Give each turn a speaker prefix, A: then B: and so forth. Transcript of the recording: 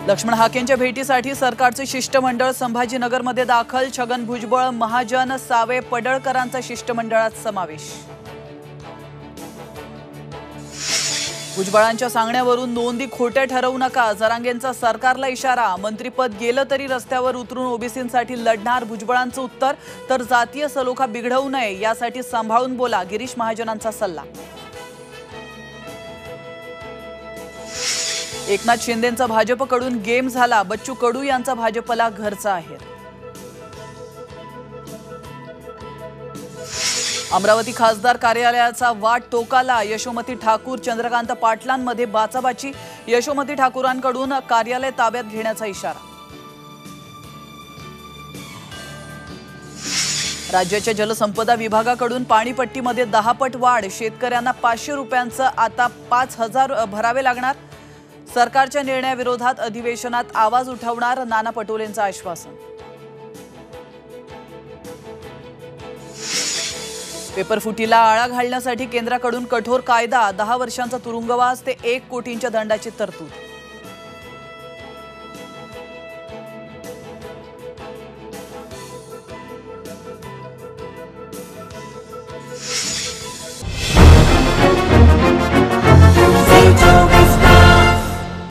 A: लक्ष्मण हाकेंच्या भेटीसाठी सरकारचे शिष्टमंडळ संभाजीनगरमध्ये दाखल। छगन भुजबळ, महाजन, सावे, पडळकरांचा शिष्टमंडळात समावेश। भुजबळांच्या सांगण्यावरून नोंदी खोट्या ठरवू नका, जरांगेंचा सरकारला इशारा। मंत्रिपद गेलं तरी रस्त्यावर उतरून ओबीसींसाठी लढणार भुजबळांचं उत्तर। तर जातीय सलोखा बिघडवू नये यासाठी सांभाळून बोला, गिरीश महाजनांचा सल्ला। एकनाथ शिंदेंचा भाजपकडून गेम झाला, बच्चू कडू यांचा भाजपला घरचा आहेर। अमरावती खासदार कार्यालयाचा वाट टोकाला, यशोमती ठाकूर चंद्रकांत पाटलांमध्ये बाचाबाची। यशोमती ठाकूरांकडून कार्यालय ताब्यात घेण्याचा इशारा। राज्याच्या जलसंपदा विभागाकडून पाणीपट्टीमध्ये 10 पट वाढ, शेतकऱ्यांना 500 रुपयांचं आता 5000 भरावे लागणार। सरकारच्या निर्णयाविरोधात अधिवेशनात आवाज उठवणार, नाना पटोलेंचं आश्वासन। पेपरफुटीला आळा घालण्यासाठी केंद्राकडून कठोर कायदा, 10 वर्षांचा तुरुंगवास ते 1 कोटींच्या दंडाची तरतूद।